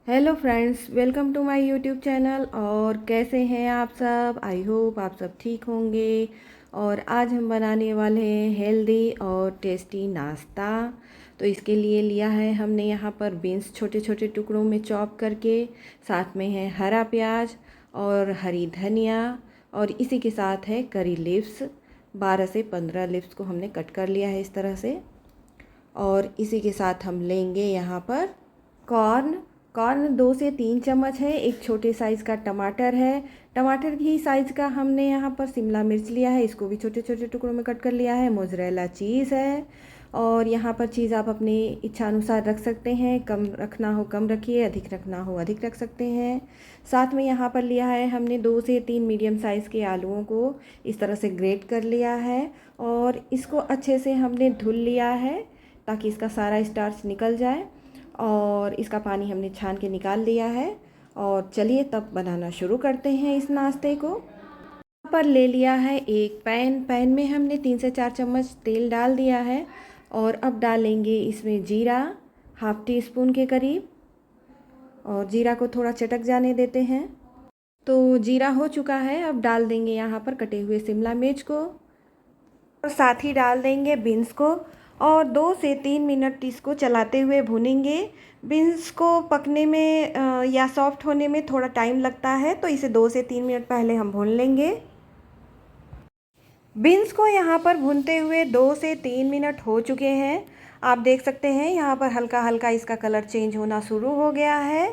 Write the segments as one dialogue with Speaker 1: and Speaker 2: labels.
Speaker 1: Hello friends, welcome to my YouTube channel. और कैसे हैं आप सब? आई होप आप सब ठीक होंगे। और आज हम बनाने वाले हैं हेल्दी और टेस्टी नाश्ता। तो इसके लिए लिया है हमने यहाँ पर बीन्स छोटे छोटे टुकड़ों में चॉप करके, साथ में है हरा प्याज और हरी धनिया, और इसी के साथ है करी लीव्स। 12 से 15 लीव्स को हमने कट कर लिया है इस तरह से। और इसी के साथ हम लेंगे यहाँ पर कॉर्न। कॉर्न 2 से 3 चम्मच है। एक छोटे साइज़ का टमाटर है। टमाटर की साइज़ का हमने यहाँ पर शिमला मिर्च लिया है, इसको भी छोटे छोटे टुकड़ों में कट कर लिया है। मोज़रेला चीज़ है। और यहाँ पर चीज़ आप अपनी इच्छा अनुसार रख सकते हैं, कम रखना हो कम रखिए, अधिक रखना हो अधिक रख सकते हैं। साथ में यहाँ पर लिया है हमने 2 से 3 मीडियम साइज़ के आलूओं को इस तरह से ग्रेट कर लिया है। और इसको अच्छे से हमने धुल लिया है ताकि इसका सारा स्टार्च निकल जाए, और इसका पानी हमने छान के निकाल लिया है। और चलिए तब बनाना शुरू करते हैं इस नाश्ते को। यहाँ पर ले लिया है एक पैन में हमने 3 से 4 चम्मच तेल डाल दिया है। और अब डालेंगे इसमें जीरा, हाफ टी स्पून के करीब। और जीरा को थोड़ा चटक जाने देते हैं। तो जीरा हो चुका है, अब डाल देंगे यहाँ पर कटे हुए शिमला मिर्च को, और साथ ही डाल देंगे बीन्स को। और 2 से 3 मिनट इसको चलाते हुए भूनेंगे। बीन्स को पकने में या सॉफ्ट होने में थोड़ा टाइम लगता है, तो इसे 2 से 3 मिनट पहले हम भून लेंगे। बीन्स को यहाँ पर भूनते हुए 2 से 3 मिनट हो चुके हैं। आप देख सकते हैं यहाँ पर हल्का हल्का इसका कलर चेंज होना शुरू हो गया है।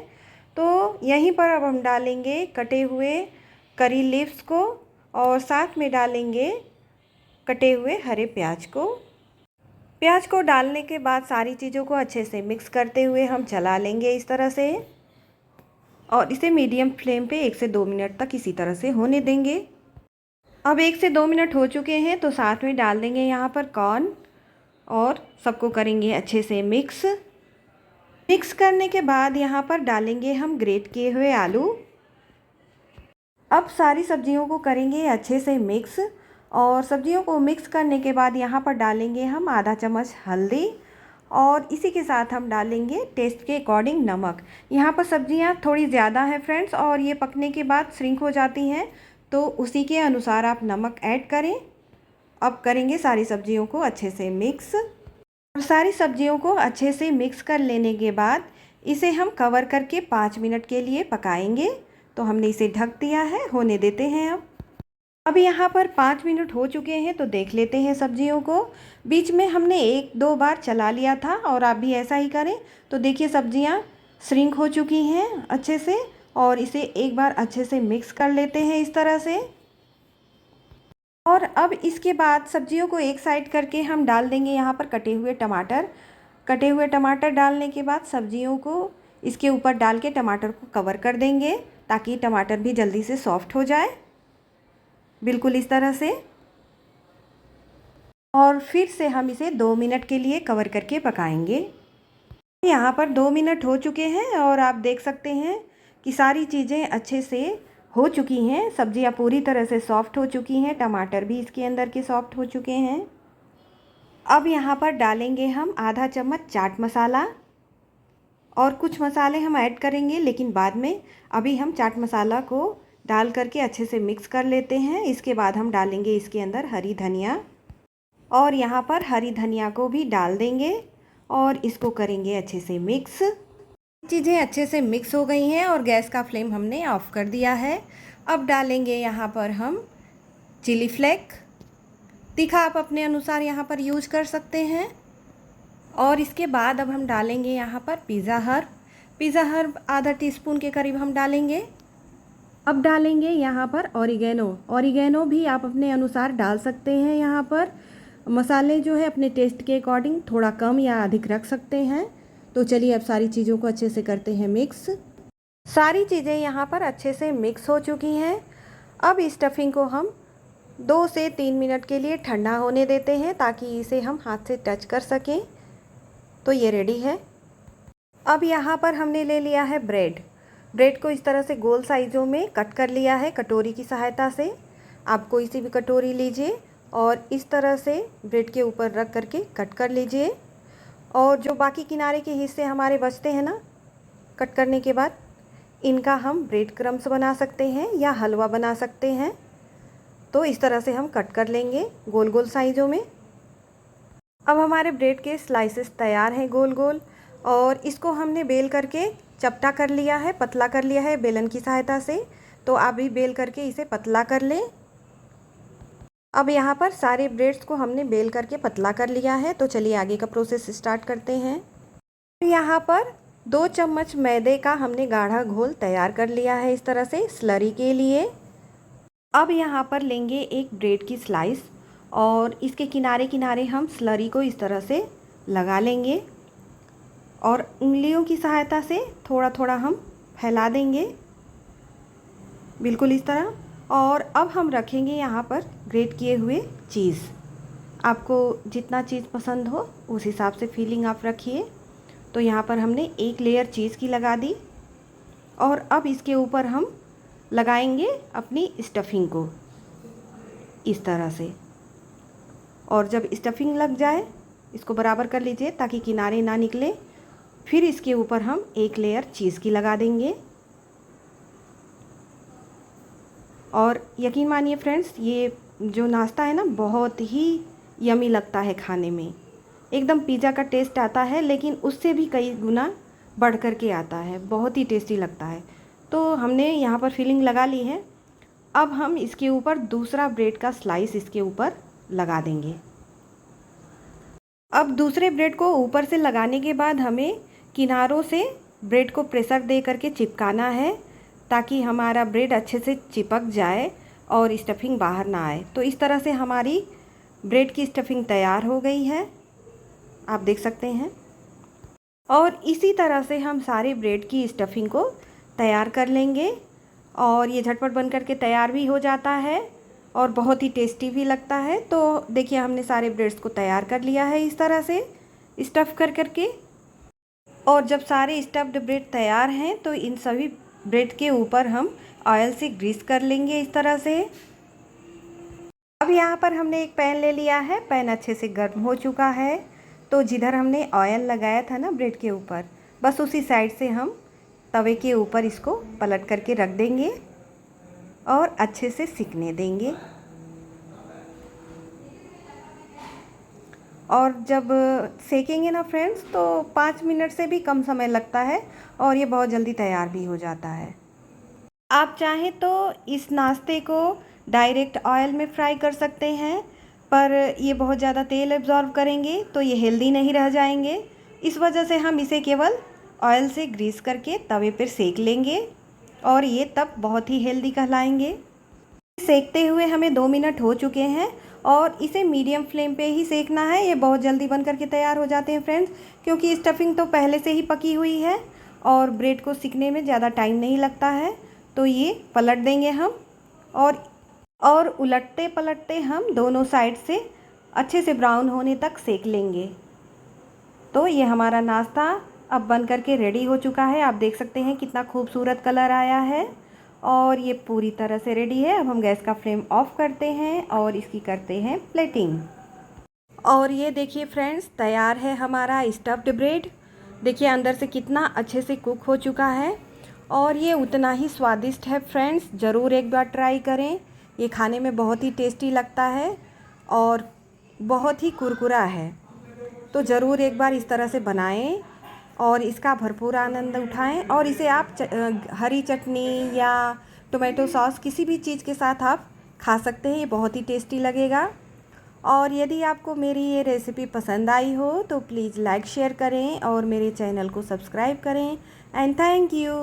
Speaker 1: तो यहीं पर अब हम डालेंगे कटे हुए करी लीव्स को, और साथ में डालेंगे कटे हुए हरे प्याज को। प्याज को डालने के बाद सारी चीज़ों को अच्छे से मिक्स करते हुए हम चला लेंगे इस तरह से, और इसे मीडियम फ्लेम पे 1 से 2 मिनट तक इसी तरह से होने देंगे। अब 1 से 2 मिनट हो चुके हैं, तो साथ में डाल देंगे यहाँ पर कॉर्न, और सबको करेंगे अच्छे से मिक्स। मिक्स करने के बाद यहाँ पर डालेंगे हम ग्रेट किए हुए आलू। अब सारी सब्जियों को करेंगे अच्छे से मिक्स। और सब्जियों को मिक्स करने के बाद यहाँ पर डालेंगे हम आधा चम्मच हल्दी, और इसी के साथ हम डालेंगे टेस्ट के अकॉर्डिंग नमक। यहाँ पर सब्जियाँ थोड़ी ज़्यादा हैं फ्रेंड्स, और ये पकने के बाद श्रिंक हो जाती हैं, तो उसी के अनुसार आप नमक ऐड करें। अब करेंगे सारी सब्जियों को अच्छे से मिक्स। और सारी सब्जियों को अच्छे से मिक्स कर लेने के बाद इसे हम कवर करके 5 मिनट के लिए पकाएंगे। तो हमने इसे ढक दिया है, होने देते हैं। अब यहाँ पर 5 मिनट हो चुके हैं, तो देख लेते हैं सब्जियों को। बीच में हमने 1-2 बार चला लिया था, और आप भी ऐसा ही करें। तो देखिए सब्जियाँ श्रिंक हो चुकी हैं अच्छे से, और इसे एक बार अच्छे से मिक्स कर लेते हैं इस तरह से। और अब इसके बाद सब्जियों को एक साइड करके हम डाल देंगे यहाँ पर कटे हुए टमाटर। कटे हुए टमाटर डालने के बाद सब्जियों को इसके ऊपर डाल के टमाटर को कवर कर देंगे, ताकि टमाटर भी जल्दी से सॉफ्ट हो जाए, बिल्कुल इस तरह से। और फिर से हम इसे 2 मिनट के लिए कवर करके पकाएंगे। यहाँ पर 2 मिनट हो चुके हैं, और आप देख सकते हैं कि सारी चीज़ें अच्छे से हो चुकी हैं। सब्जियाँ पूरी तरह से सॉफ्ट हो चुकी हैं, टमाटर भी इसके अंदर के सॉफ्ट हो चुके हैं। अब यहाँ पर डालेंगे हम आधा चम्मच चाट मसाला, और कुछ मसाले हम ऐड करेंगे लेकिन बाद में। अभी हम चाट मसाला को डाल करके अच्छे से मिक्स कर लेते हैं। इसके बाद हम डालेंगे इसके अंदर हरी धनिया, और यहाँ पर हरी धनिया को भी डाल देंगे, और इसको करेंगे अच्छे से मिक्स। चीज़ें अच्छे से मिक्स हो गई हैं, और गैस का फ्लेम हमने ऑफ़ कर दिया है। अब डालेंगे यहाँ पर हम चिली फ्लेक। तीखा आप अपने अनुसार यहाँ पर यूज कर सकते हैं। और इसके बाद अब हम डालेंगे यहाँ पर पिज़्ज़ा हर्ब आधा टीस्पून के करीब हम डालेंगे। अब डालेंगे यहाँ पर ऑरिगेनो भी आप अपने अनुसार डाल सकते हैं। यहाँ पर मसाले जो है अपने टेस्ट के अकॉर्डिंग थोड़ा कम या अधिक रख सकते हैं। तो चलिए अब सारी चीज़ों को अच्छे से करते हैं मिक्स। सारी चीज़ें यहाँ पर अच्छे से मिक्स हो चुकी हैं। अब इस स्टफिंग को हम 2 से 3 मिनट के लिए ठंडा होने देते हैं, ताकि इसे हम हाथ से टच कर सकें। तो ये रेडी है। अब यहाँ पर हमने ले लिया है ब्रेड को इस तरह से गोल साइज़ों में कट कर लिया है कटोरी की सहायता से। आप कोई सी भी कटोरी लीजिए, और इस तरह से ब्रेड के ऊपर रख करके कट कर लीजिए। और जो बाकी किनारे के हिस्से हमारे बचते हैं ना, कट करने के बाद इनका हम ब्रेड क्रम्स बना सकते हैं या हलवा बना सकते हैं। तो इस तरह से हम कट कर लेंगे गोल गोल साइज़ों में। अब हमारे ब्रेड के स्लाइसेस तैयार हैं गोल गोल, और इसको हमने बेल करके चपटा कर लिया है, पतला कर लिया है बेलन की सहायता से। तो आप भी बेल करके इसे पतला कर लें। अब यहाँ पर सारे ब्रेड्स को हमने बेल करके पतला कर लिया है। तो चलिए आगे का प्रोसेस स्टार्ट करते हैं। यहाँ पर 2 चम्मच मैदे का हमने गाढ़ा घोल तैयार कर लिया है इस तरह से स्लरी के लिए। अब यहाँ पर लेंगे एक ब्रेड की स्लाइस और इसके किनारे किनारे हम स्लरी को इस तरह से लगा लेंगे और उंगलियों की सहायता से थोड़ा थोड़ा हम फैला देंगे, बिल्कुल इस तरह। और अब हम रखेंगे यहाँ पर ग्रेट किए हुए चीज़। आपको जितना चीज़ पसंद हो उस हिसाब से फिलिंग आप रखिए। तो यहाँ पर हमने एक लेयर चीज़ की लगा दी और अब इसके ऊपर हम लगाएंगे अपनी स्टफिंग को इस तरह से। और जब स्टफिंग लग जाए इसको बराबर कर लीजिए ताकि किनारे ना निकले। फिर इसके ऊपर हम एक लेयर चीज़ की लगा देंगे। और यकीन मानिए फ्रेंड्स, ये जो नाश्ता है ना बहुत ही यमी लगता है खाने में। एकदम पिज़्ज़ा का टेस्ट आता है, लेकिन उससे भी कई गुना बढ़ कर के आता है, बहुत ही टेस्टी लगता है। तो हमने यहाँ पर फिलिंग लगा ली है। अब हम इसके ऊपर दूसरा ब्रेड का स्लाइस इसके ऊपर लगा देंगे। अब दूसरे ब्रेड को ऊपर से लगाने के बाद हमें किनारों से ब्रेड को प्रेशर दे करके चिपकाना है ताकि हमारा ब्रेड अच्छे से चिपक जाए और स्टफिंग बाहर ना आए। तो इस तरह से हमारी ब्रेड की स्टफिंग तैयार हो गई है, आप देख सकते हैं। और इसी तरह से हम सारे ब्रेड की स्टफिंग को तैयार कर लेंगे और ये झटपट बन करके तैयार भी हो जाता है और बहुत ही टेस्टी भी लगता है। तो देखिए हमने सारे ब्रेड्स को तैयार कर लिया है इस तरह से स्टफ़ कर करके। और जब सारे स्टफ्ड ब्रेड तैयार हैं तो इन सभी ब्रेड के ऊपर हम ऑयल से ग्रीस कर लेंगे इस तरह से। अब यहाँ पर हमने एक पैन ले लिया है, पैन अच्छे से गर्म हो चुका है। तो जिधर हमने ऑयल लगाया था ना ब्रेड के ऊपर, बस उसी साइड से हम तवे के ऊपर इसको पलट करके रख देंगे और अच्छे से सिकने देंगे। और जब सेकेंगे ना फ्रेंड्स तो 5 मिनट से भी कम समय लगता है और ये बहुत जल्दी तैयार भी हो जाता है। आप चाहें तो इस नाश्ते को डायरेक्ट ऑयल में फ्राई कर सकते हैं, पर ये बहुत ज़्यादा तेल एब्जॉर्ब करेंगे तो ये हेल्दी नहीं रह जाएंगे। इस वजह से हम इसे केवल ऑयल से ग्रीस करके तवे पर सेक लेंगे और ये तब बहुत ही हेल्दी कहलाएंगे। सेकते हुए हमें 2 मिनट हो चुके हैं और इसे मीडियम फ्लेम पे ही सेकना है। ये बहुत जल्दी बन करके तैयार हो जाते हैं फ्रेंड्स, क्योंकि स्टफिंग तो पहले से ही पकी हुई है और ब्रेड को सिकने में ज़्यादा टाइम नहीं लगता है। तो ये पलट देंगे हम और उलटते पलटते हम दोनों साइड से अच्छे से ब्राउन होने तक सेक लेंगे। तो ये हमारा नाश्ता अब बन करके रेडी हो चुका है। आप देख सकते हैं कितना खूबसूरत कलर आया है और ये पूरी तरह से रेडी है। अब हम गैस का फ्लेम ऑफ करते हैं और इसकी करते हैं प्लेटिंग। और ये देखिए फ्रेंड्स, तैयार है हमारा स्टफ्ड ब्रेड। देखिए अंदर से कितना अच्छे से कुक हो चुका है और ये उतना ही स्वादिष्ट है फ्रेंड्स। ज़रूर एक बार ट्राई करें, ये खाने में बहुत ही टेस्टी लगता है और बहुत ही कुरकुरा है। तो ज़रूर एक बार इस तरह से बनाएं और इसका भरपूर आनंद उठाएं। और इसे आप हरी चटनी या टोमेटो सॉस किसी भी चीज़ के साथ आप खा सकते हैं, ये बहुत ही टेस्टी लगेगा। और यदि आपको मेरी ये रेसिपी पसंद आई हो तो प्लीज़ लाइक शेयर करें और मेरे चैनल को सब्सक्राइब करें। And thank you.